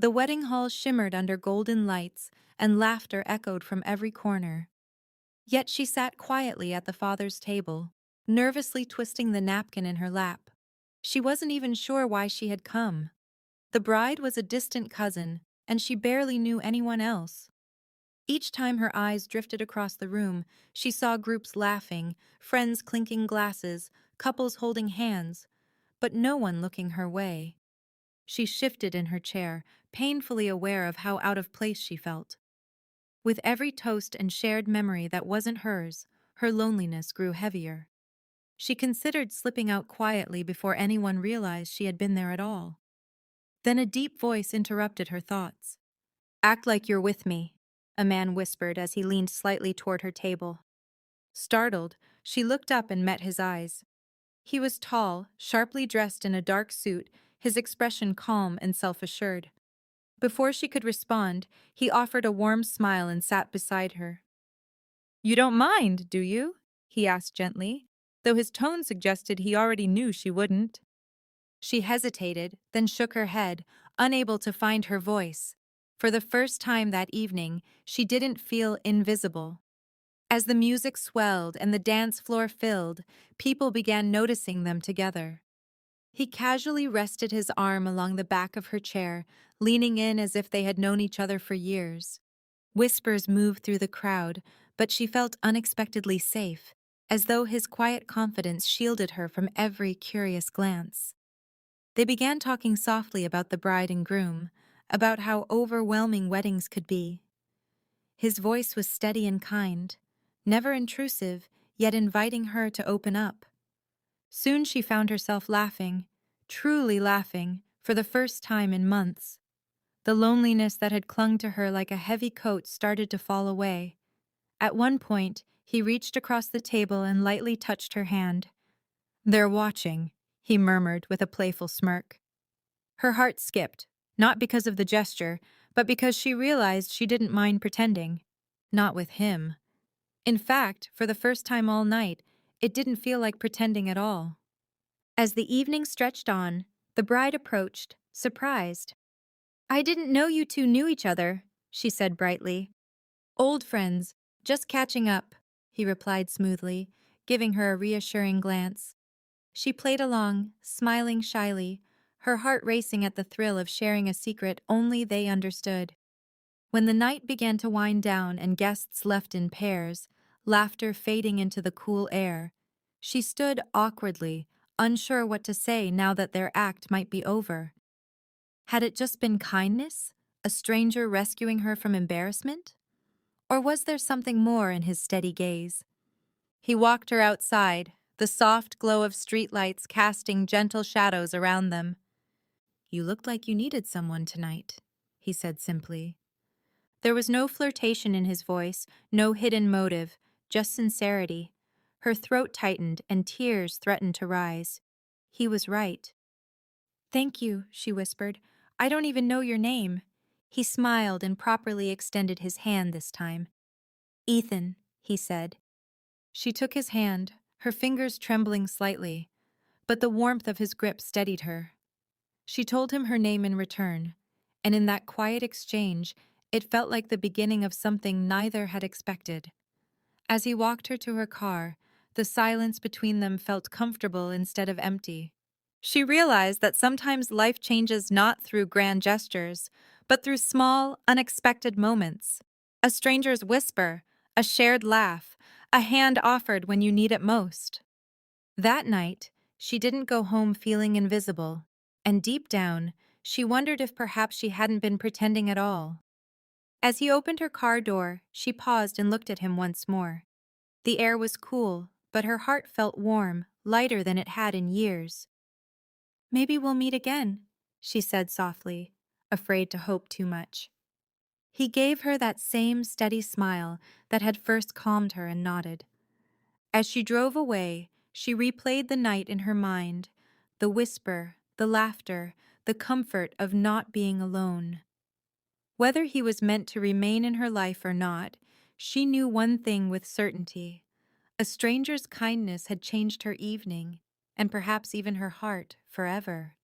The wedding hall shimmered under golden lights, and laughter echoed from every corner. Yet she sat quietly at the father's table, nervously twisting the napkin in her lap. She wasn't even sure why she had come. The bride was a distant cousin, and she barely knew anyone else. Each time her eyes drifted across the room, she saw groups laughing, friends clinking glasses, couples holding hands, but no one looking her way. She shifted in her chair, painfully aware of how out of place she felt. With every toast and shared memory that wasn't hers, her loneliness grew heavier. She considered slipping out quietly before anyone realized she had been there at all. Then a deep voice interrupted her thoughts. "Act like you're with me," a man whispered as he leaned slightly toward her table. Startled, she looked up and met his eyes. He was tall, sharply dressed in a dark suit, his expression calm and self-assured. Before she could respond, he offered a warm smile and sat beside her. "You don't mind, do you?" he asked gently, though his tone suggested he already knew she wouldn't. She hesitated, then shook her head, unable to find her voice. For the first time that evening, she didn't feel invisible. As the music swelled and the dance floor filled, people began noticing them together. He casually rested his arm along the back of her chair, leaning in as if they had known each other for years. Whispers moved through the crowd, but she felt unexpectedly safe, as though his quiet confidence shielded her from every curious glance. They began talking softly about the bride and groom, about how overwhelming weddings could be. His voice was steady and kind, never intrusive, yet inviting her to open up. Soon she found herself laughing, truly laughing, for the first time in months. The loneliness that had clung to her like a heavy coat started to fall away. At one point, he reached across the table and lightly touched her hand. "They're watching," he murmured with a playful smirk. Her heart skipped, not because of the gesture, but because she realized she didn't mind pretending. Not with him. In fact, for the first time all night, it didn't feel like pretending at all. As the evening stretched on, the bride approached, surprised. "I didn't know you two knew each other," she said brightly. "Old friends, just catching up," he replied smoothly, giving her a reassuring glance. She played along, smiling shyly, her heart racing at the thrill of sharing a secret only they understood. When the night began to wind down and guests left in pairs, laughter fading into the cool air, she stood awkwardly, unsure what to say now that their act might be over. Had it just been kindness, a stranger rescuing her from embarrassment? Or was there something more in his steady gaze? He walked her outside, the soft glow of streetlights casting gentle shadows around them. "You looked like you needed someone tonight," he said simply. There was no flirtation in his voice, no hidden motive, just sincerity. Her throat tightened and tears threatened to rise. He was right. "Thank you," she whispered. "I don't even know your name." He smiled and properly extended his hand this time. "Ethan," he said. She took his hand, her fingers trembling slightly, but the warmth of his grip steadied her. She told him her name in return, and in that quiet exchange, it felt like the beginning of something neither had expected. As he walked her to her car, the silence between them felt comfortable instead of empty. She realized that sometimes life changes not through grand gestures, but through small, unexpected moments. A stranger's whisper, a shared laugh, a hand offered when you need it most. That night, she didn't go home feeling invisible, and deep down, she wondered if perhaps she hadn't been pretending at all. As he opened her car door, she paused and looked at him once more. The air was cool, but her heart felt warm, lighter than it had in years. "Maybe we'll meet again," she said softly, afraid to hope too much. He gave her that same steady smile that had first calmed her and nodded. As she drove away, she replayed the night in her mind, the whisper, the laughter, the comfort of not being alone. Whether he was meant to remain in her life or not, she knew one thing with certainty. A stranger's kindness had changed her evening, and perhaps even her heart, forever.